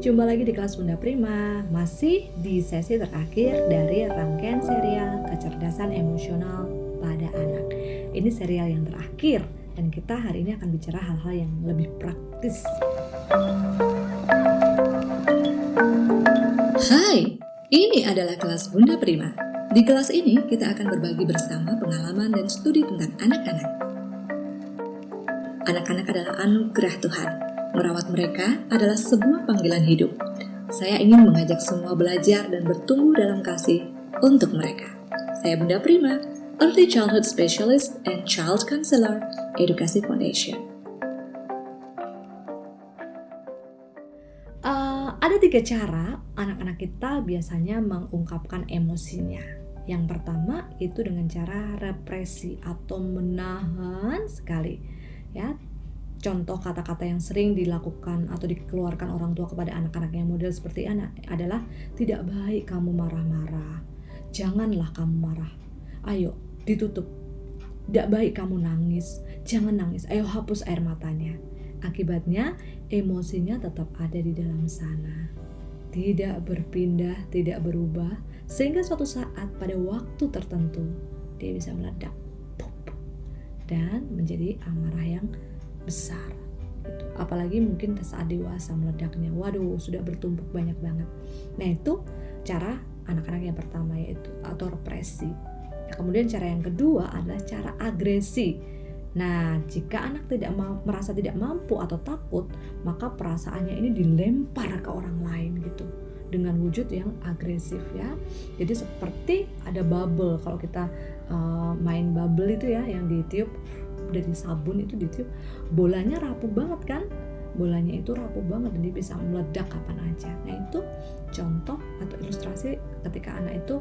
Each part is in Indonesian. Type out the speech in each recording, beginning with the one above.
Jumpa lagi di kelas Bunda Prima, masih di sesi terakhir dari rangkaian serial kecerdasan emosional pada anak. Ini serial yang terakhir dan kita hari ini akan bicara hal-hal yang lebih praktis. Hai, ini adalah kelas Bunda Prima. Di kelas ini kita akan berbagi bersama pengalaman dan studi tentang anak-anak. Anak-anak adalah anugerah Tuhan. Merawat mereka adalah sebuah panggilan hidup. Saya ingin mengajak semua belajar dan bertumbuh dalam kasih untuk mereka. Saya Bunda Prima, Early Childhood Specialist and Child Counselor, Edukasi Foundation. Ada 3 cara anak-anak kita biasanya mengungkapkan emosinya. Yang pertama itu dengan cara represi atau menahan sekali, ya. Contoh kata-kata yang sering dilakukan atau dikeluarkan orang tua kepada anak-anak yang model seperti anak adalah tidak baik kamu marah-marah, janganlah kamu marah, ayo ditutup, tidak baik kamu nangis, jangan nangis, ayo hapus air matanya. Akibatnya emosinya tetap ada di dalam sana, tidak berpindah, tidak berubah, sehingga suatu saat pada waktu tertentu dia bisa meledak dan menjadi amarah yang besar gitu. Apalagi mungkin saat dewasa meledaknya, waduh sudah bertumpuk banyak banget. Nah itu cara anak-anak yang pertama, yaitu atau represi. Nah, kemudian cara yang kedua adalah cara agresi. Nah jika anak merasa tidak mampu atau takut, maka perasaannya ini dilempar ke orang lain gitu, dengan wujud yang agresif, ya. Jadi seperti ada bubble, kalau kita main bubble itu ya, yang ditiup dari sabun itu ditiup, bolanya rapuh banget kan, bolanya itu rapuh banget dan dia bisa meledak kapan aja. Nah itu contoh atau ilustrasi ketika anak itu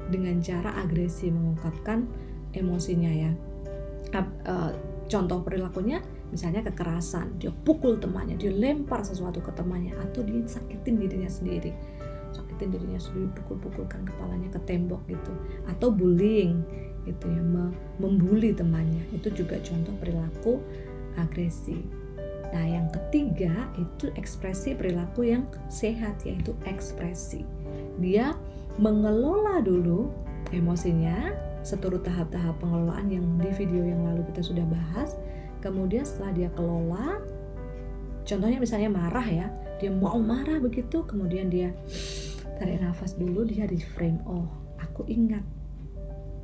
dengan cara agresi mengungkapkan emosinya, ya. Contoh perilakunya misalnya kekerasan, dia pukul temannya, dia lempar sesuatu ke temannya, atau dia sakitin dirinya sendiri, pukul-pukulkan kepalanya ke tembok gitu, atau bullying gitu ya, membuli temannya, itu juga contoh perilaku agresi. Nah yang ketiga itu ekspresi perilaku yang sehat, yaitu ekspresi. Dia mengelola dulu emosinya seturut tahap-tahap pengelolaan yang di video yang lalu kita sudah bahas. Kemudian setelah dia kelola, contohnya misalnya marah ya, dia mau marah begitu, kemudian dia tarik nafas dulu, dia reframe, oh aku ingat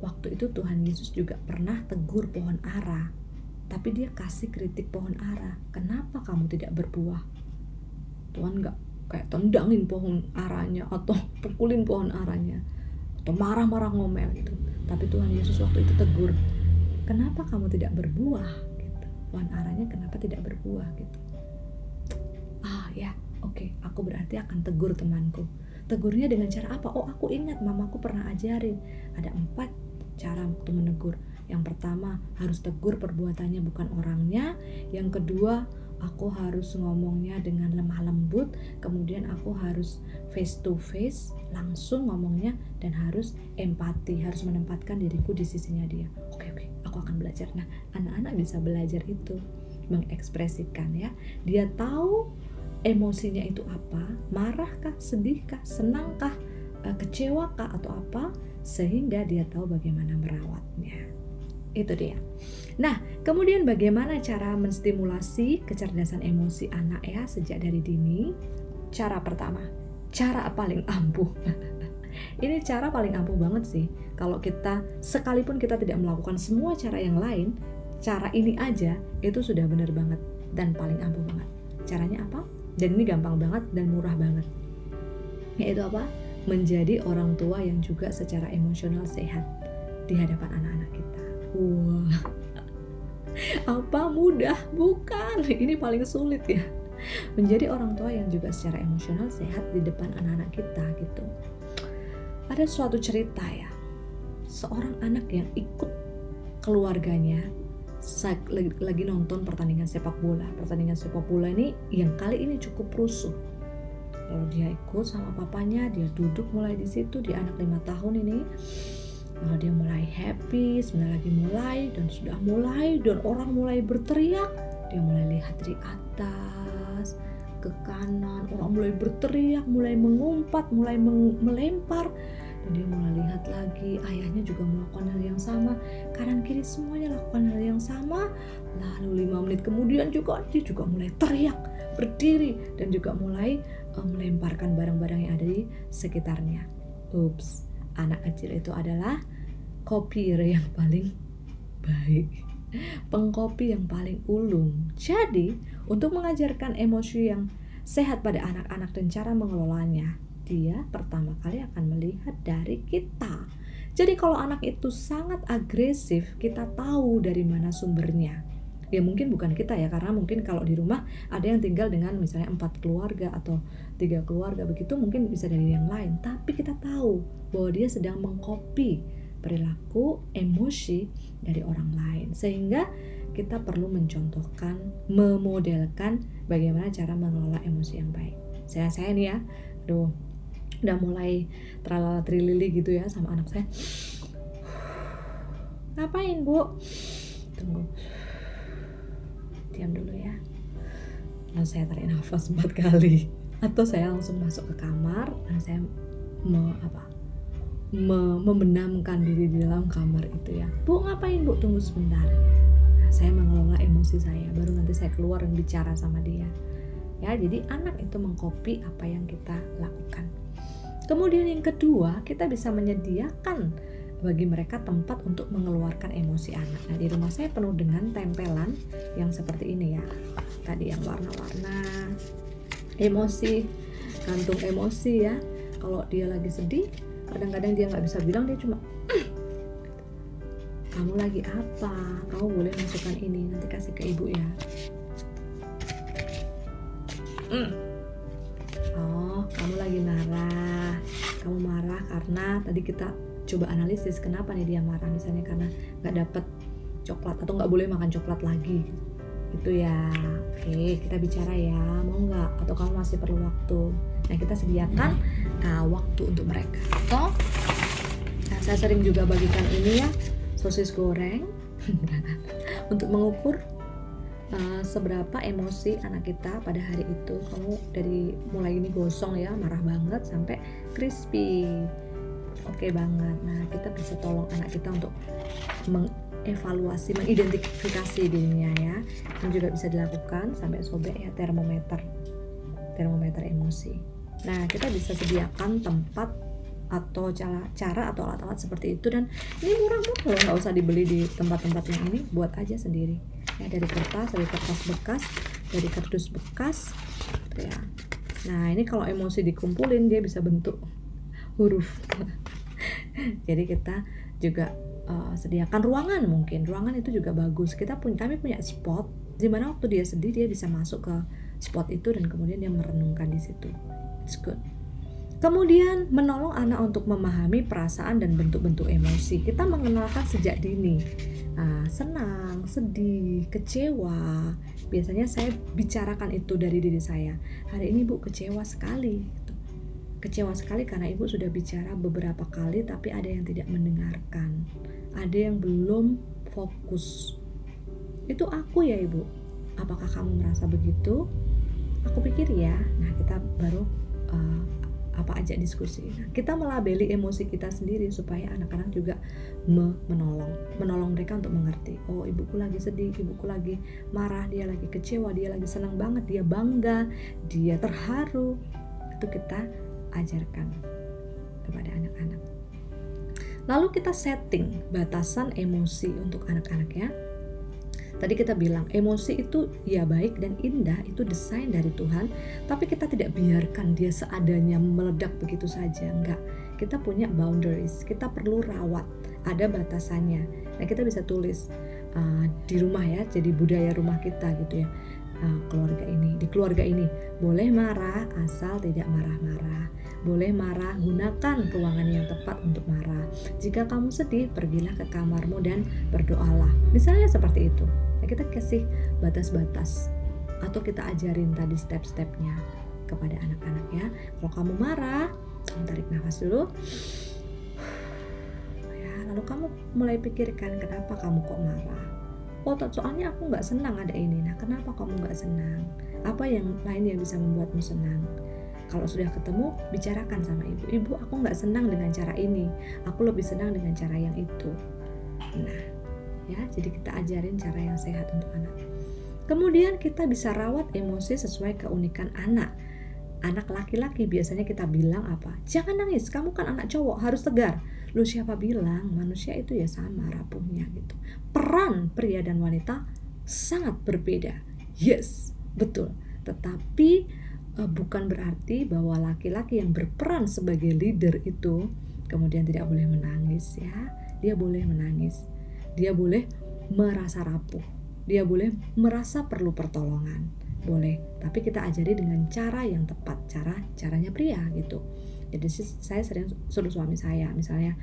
waktu itu Tuhan Yesus juga pernah tegur pohon ara, tapi dia kasih kritik pohon ara, kenapa kamu tidak berbuah? Tuhan gak kayak tendangin pohon aranya atau pukulin pohon aranya atau marah-marah ngomel gitu, tapi Tuhan Yesus waktu itu tegur, kenapa kamu tidak berbuah gitu. Pohon aranya kenapa tidak berbuah gitu. Oke, aku berarti akan tegur temanku. Tegurnya dengan cara apa? Oh aku ingat mamaku pernah ajarin ada 4 cara waktu menegur. Yang pertama harus tegur perbuatannya bukan orangnya. Yang kedua aku harus ngomongnya dengan lemah lembut. Kemudian aku harus face to face, langsung ngomongnya, dan harus empati, harus menempatkan diriku di sisinya dia. Oke, aku akan belajar. Nah anak-anak bisa belajar itu, mengekspresikan, ya. Dia tahu emosinya itu apa, marahkah, sedihkah, senangkah, kecewakah atau apa, sehingga dia tahu bagaimana merawatnya. Itu dia. Nah, kemudian bagaimana cara menstimulasi kecerdasan emosi anak, ya, sejak dari dini? Cara pertama, cara paling ampuh. Ini cara paling ampuh banget sih. Kalau kita, sekalipun kita tidak melakukan semua cara yang lain, cara ini aja itu sudah benar banget dan paling ampuh banget. Caranya apa? Dan ini gampang banget dan murah banget. Yaitu apa? Menjadi orang tua yang juga secara emosional sehat di hadapan anak-anak kita. Wah, apa mudah? Bukan, ini paling sulit ya. Menjadi orang tua yang juga secara emosional sehat di depan anak-anak kita gitu. Ada suatu cerita ya, seorang anak yang ikut keluarganya lagi nonton pertandingan sepak bola. Pertandingan sepak bola ini yang kali ini cukup rusuh. Lalu dia ikut sama papanya, dia duduk mulai di situ, dia anak 5 tahun ini. Lalu dia mulai happy, sebentar lagi mulai, dan sudah mulai, dan orang mulai berteriak. Dia mulai lihat dari atas, ke kanan, orang mulai berteriak, mulai mengumpat, mulai melempar, dan dia mulai lihat lagi, ayahnya juga melakukan hal yang sama, kanan kiri semuanya lakukan hal yang sama. Lalu 5 menit kemudian juga dia juga mulai teriak, berdiri, dan juga mulai melemparkan barang-barang yang ada di sekitarnya. Ups, anak kecil itu adalah kopier yang paling baik, pengkopi yang paling ulung. Jadi, untuk mengajarkan emosi yang sehat pada anak-anak dan cara mengelolanya, dia pertama kali akan melihat dari kita. Jadi kalau anak itu sangat agresif, kita tahu dari mana sumbernya. Ya mungkin bukan kita ya, karena mungkin kalau di rumah ada yang tinggal dengan misalnya 4 keluarga atau 3 keluarga, begitu mungkin bisa dari yang lain. Tapi kita tahu bahwa dia sedang mengcopy perilaku, emosi dari orang lain. Sehingga kita perlu mencontohkan, memodelkan bagaimana cara mengelola emosi yang baik. Saya nih ya, udah mulai tralala trilili gitu ya sama anak saya. Ngapain Bu? Tunggu, diam dulu ya. Lalu saya tarik nafas 4 kali. Atau saya langsung masuk ke kamar dan saya membenamkan diri di dalam kamar itu ya. Bu, ngapain Bu? Tunggu sebentar. Nah, saya mengelola emosi saya, baru nanti saya keluar dan bicara sama dia. Ya, jadi anak itu mengcopy apa yang kita lakukan. Kemudian yang kedua, kita bisa menyediakan bagi mereka tempat untuk mengeluarkan emosi anak. Nah, di rumah saya penuh dengan tempelan yang seperti ini ya. Tadi yang warna-warna, emosi, kantung emosi ya. Kalau dia lagi sedih, kadang-kadang dia nggak bisa bilang, dia cuma kamu lagi apa? Kamu boleh masukkan ini, nanti kasih ke ibu ya. Oh, kamu lagi marah. Kamu marah karena tadi kita coba analisis kenapa nih dia marah, misalnya karena nggak dapet coklat atau nggak boleh makan coklat lagi. Itu ya. Oke, kita bicara ya, mau nggak? Atau kamu masih perlu waktu? Nah, kita sediakan waktu untuk mereka. Atau saya sering juga bagikan ini ya, sosis goreng untuk mengukur seberapa emosi anak kita pada hari itu. Kamu dari mulai ini gosong ya, marah banget, sampai crispy, oke banget. Nah, kita bisa tolong anak kita untuk mengevaluasi, mengidentifikasi dirinya ya. Ini juga bisa dilakukan sampai sobek ya, termometer emosi. Nah, kita bisa sediakan tempat atau cara atau alat-alat seperti itu, dan ini murah-murah loh, nggak usah dibeli di tempat-tempat yang ini, buat aja sendiri ya, dari kertas bekas, dari kardus bekas ya. Nah, ini kalau emosi dikumpulin dia bisa bentuk huruf. Jadi kita juga sediakan ruangan, mungkin ruangan itu juga bagus. Kami punya spot di mana waktu dia sedih dia bisa masuk ke spot itu dan kemudian dia merenungkan di situ. It's good. Kemudian menolong anak untuk memahami perasaan dan bentuk-bentuk emosi. Kita mengenalkan sejak dini. Senang, sedih, kecewa. Biasanya saya bicarakan itu dari diri saya. Hari ini Bu kecewa sekali. Kecewa sekali karena Ibu sudah bicara beberapa kali tapi ada yang tidak mendengarkan. Ada yang belum fokus. Itu aku ya Ibu. Apakah kamu merasa begitu? Aku pikir ya. Nah, kita baru ajak diskusi. Nah, kita melabeli emosi kita sendiri supaya anak-anak juga menolong mereka untuk mengerti. Oh, ibuku lagi sedih, ibuku lagi marah, dia lagi kecewa, dia lagi senang banget, dia bangga, dia terharu. Itu kita ajarkan kepada anak-anak. Lalu kita setting batasan emosi untuk anak-anak ya. Tadi kita bilang emosi itu ya baik dan indah, itu desain dari Tuhan, tapi kita tidak biarkan dia seadanya meledak begitu saja, enggak. Kita punya boundaries, kita perlu rawat, ada batasannya. Nah, kita bisa tulis di rumah ya, jadi budaya rumah kita gitu ya. Di keluarga ini boleh marah asal tidak marah-marah. Boleh marah, gunakan ruangan yang tepat untuk marah. Jika kamu sedih, pergilah ke kamarmu dan berdoalah. Misalnya seperti itu. Nah, kita kasih batas-batas atau kita ajarin tadi step-stepnya kepada anak-anak ya. Kalau kamu marah, tarik nafas dulu. Ya, lalu kamu mulai pikirkan kenapa kamu kok marah. Oh, soalnya aku nggak senang ada ini. Nah, kenapa kamu nggak senang? Apa yang lain yang bisa membuatmu senang? Kalau sudah ketemu, bicarakan sama ibu. Ibu, aku nggak senang dengan cara ini. Aku lebih senang dengan cara yang itu. Nah, ya, jadi kita ajarin cara yang sehat untuk anak. Kemudian kita bisa rawat emosi sesuai keunikan anak. Anak laki-laki biasanya kita bilang apa? Jangan nangis, kamu kan anak cowok, harus tegar. Lu siapa bilang manusia itu ya sama rapuhnya gitu. Peran pria dan wanita sangat berbeda. Yes, betul. Tetapi bukan berarti bahwa laki-laki yang berperan sebagai leader itu kemudian tidak boleh menangis ya. Dia boleh menangis. Dia boleh merasa rapuh. Dia boleh merasa perlu pertolongan. Boleh, tapi kita ajari dengan cara yang tepat, caranya pria gitu. Jadi saya sering suruh suami saya, misalnya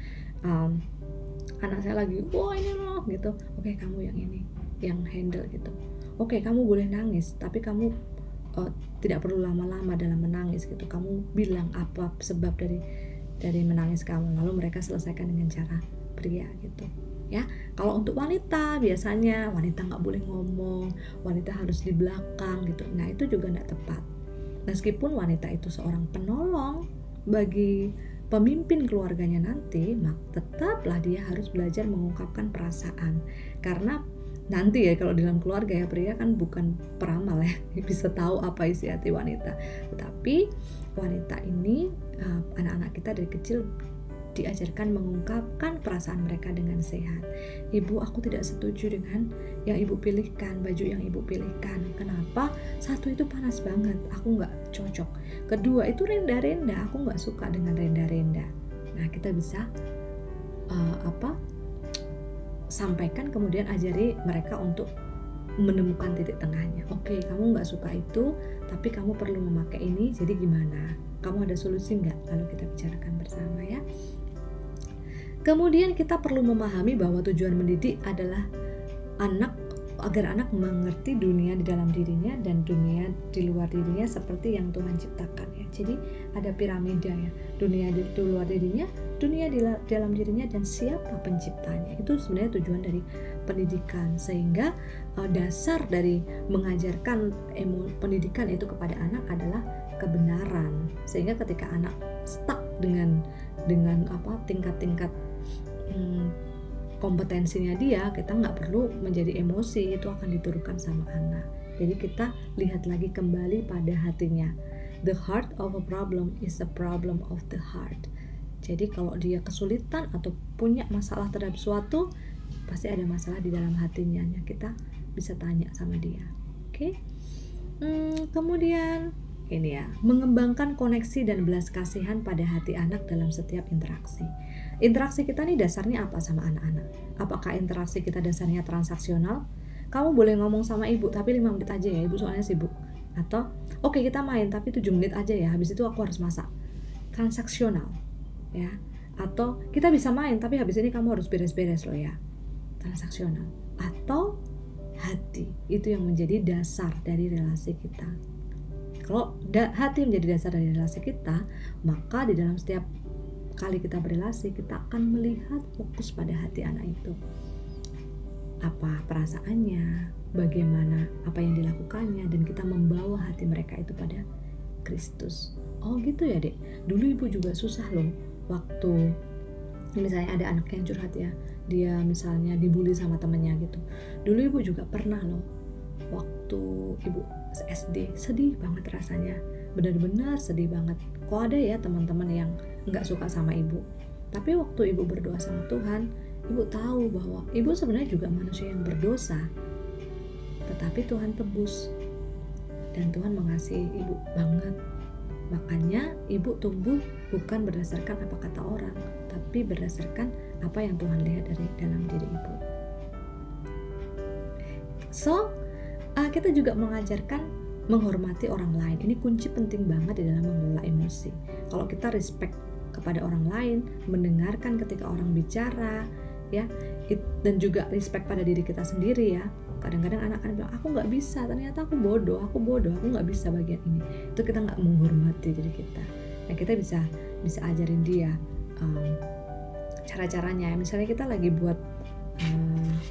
anak saya lagi, ini loh gitu. Oke, kamu yang ini, yang handle gitu. Oke, kamu boleh nangis, tapi kamu tidak perlu lama-lama dalam menangis gitu. Kamu bilang apa sebab dari menangis kamu, lalu mereka selesaikan dengan cara pria gitu. Ya, kalau untuk wanita biasanya wanita nggak boleh ngomong, wanita harus di belakang gitu. Nah, itu juga nggak tepat. Meskipun wanita itu seorang penolong bagi pemimpin keluarganya nanti, tetaplah dia harus belajar mengungkapkan perasaan. Karena nanti ya kalau dalam keluarga ya, pria kan bukan peramal ya, bisa tahu apa isi hati wanita. Tetapi wanita ini, anak-anak kita dari kecil diajarkan mengungkapkan perasaan mereka dengan sehat. Ibu, aku tidak setuju dengan yang ibu pilihkan, baju yang ibu pilihkan. Kenapa? Satu, itu panas banget, aku nggak cocok. Kedua, itu renda-renda, aku nggak suka dengan renda-renda. Nah, kita bisa sampaikan, kemudian ajari mereka untuk menemukan titik tengahnya. Oke, kamu nggak suka itu, tapi kamu perlu memakai ini, jadi gimana? Kamu ada solusi nggak? Lalu kita bicarakan bersama ya. Kemudian kita perlu memahami bahwa tujuan mendidik adalah agar anak mengerti dunia di dalam dirinya dan dunia di luar dirinya seperti yang Tuhan ciptakan ya. Jadi ada piramida ya, dunia di luar dirinya, dunia di dalam dirinya, dan siapa penciptanya. Itu sebenarnya tujuan dari pendidikan, sehingga dasar dari mengajarkan pendidikan itu kepada anak adalah kebenaran. Sehingga ketika anak stuck dengan tingkat-tingkat kompetensinya dia, kita nggak perlu menjadi emosi, itu akan diturunkan sama anak. Jadi kita lihat lagi kembali pada hatinya. The heart of a problem is a problem of the heart. Jadi kalau dia kesulitan atau punya masalah terhadap suatu, pasti ada masalah di dalam hatinya. Kita bisa tanya sama dia. Oke? Kemudian ini ya, mengembangkan koneksi dan belas kasihan pada hati anak dalam setiap interaksi. Interaksi kita nih dasarnya apa sama anak-anak? Apakah interaksi kita dasarnya transaksional? Kamu boleh ngomong sama ibu, tapi 5 menit aja ya, ibu soalnya sibuk. Atau, oke, kita main, tapi 7 menit aja ya, habis itu aku harus masak. Transaksional, ya. Atau, kita bisa main, tapi habis ini kamu harus beres-beres loh ya. Transaksional. Atau, hati, itu yang menjadi dasar dari relasi kita. Kalau hati menjadi dasar dari relasi kita, maka di dalam setiap kali kita berelasi, kita akan melihat fokus pada hati anak itu. Apa perasaannya, bagaimana apa yang dilakukannya, dan kita membawa hati mereka itu pada Kristus. Oh gitu ya dek, dulu ibu juga susah loh waktu misalnya ada anak yang curhat ya, dia misalnya dibully sama temennya gitu. Dulu ibu juga pernah loh, waktu ibu SD sedih banget rasanya, benar-benar sedih banget. Kok ada ya teman-teman yang nggak suka sama ibu, tapi waktu ibu berdoa sama Tuhan, ibu tahu bahwa ibu sebenarnya juga manusia yang berdosa, tetapi Tuhan tebus dan Tuhan mengasihi ibu banget. Makanya ibu tumbuh bukan berdasarkan apa kata orang, tapi berdasarkan apa yang Tuhan lihat dari dalam diri ibu. So, kita juga mengajarkan menghormati orang lain. Ini kunci penting banget di dalam mengelola emosi. Kalau kita respect kepada orang lain, mendengarkan ketika orang bicara, ya, dan juga respect pada diri kita sendiri ya. Kadang-kadang anak-anak bilang, aku nggak bisa, ternyata aku bodoh, aku nggak bisa bagian ini. Itu kita nggak menghormati diri kita. Nah, kita bisa ajarin dia cara-caranya. Misalnya kita lagi buat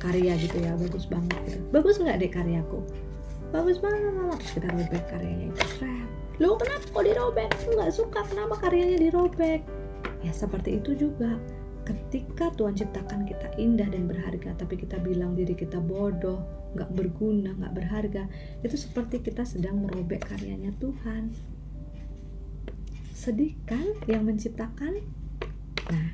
karya gitu ya, bagus banget gitu. Bagus nggak deh karyaku? Bagus banget mama. Terus kita robek karyanya itu, loh kenapa kok dirobek? Aku nggak suka, kenapa karyanya dirobek? Ya seperti itu juga. Ketika Tuhan ciptakan kita indah dan berharga, tapi kita bilang diri kita bodoh, gak berguna, gak berharga, itu seperti kita sedang merobek karyanya Tuhan. Sedih kan yang menciptakan? Nah,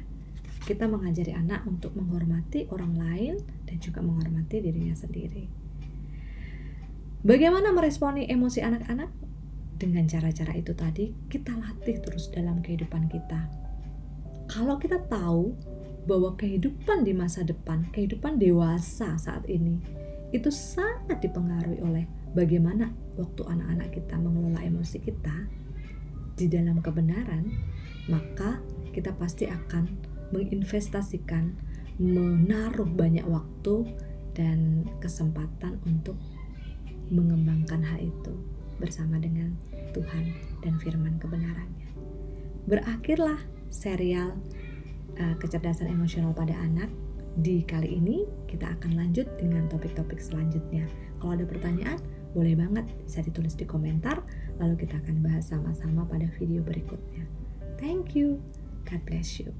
kita mengajari anak untuk menghormati orang lain dan juga menghormati dirinya sendiri. Bagaimana meresponi emosi anak-anak? Dengan cara-cara itu tadi, kita latih terus dalam kehidupan kita. Kalau kita tahu bahwa kehidupan di masa depan, kehidupan dewasa saat ini, itu sangat dipengaruhi oleh bagaimana waktu anak-anak kita mengelola emosi kita di dalam kebenaran, maka kita pasti akan menginvestasikan, menaruh banyak waktu dan kesempatan untuk mengembangkan hal itu bersama dengan Tuhan dan firman kebenarannya. Berakhirlah serial kecerdasan emosional pada anak. Di kali ini kita akan lanjut dengan topik-topik selanjutnya. Kalau ada pertanyaan, boleh banget bisa ditulis di komentar, lalu kita akan bahas sama-sama pada video berikutnya. Thank you. God bless you.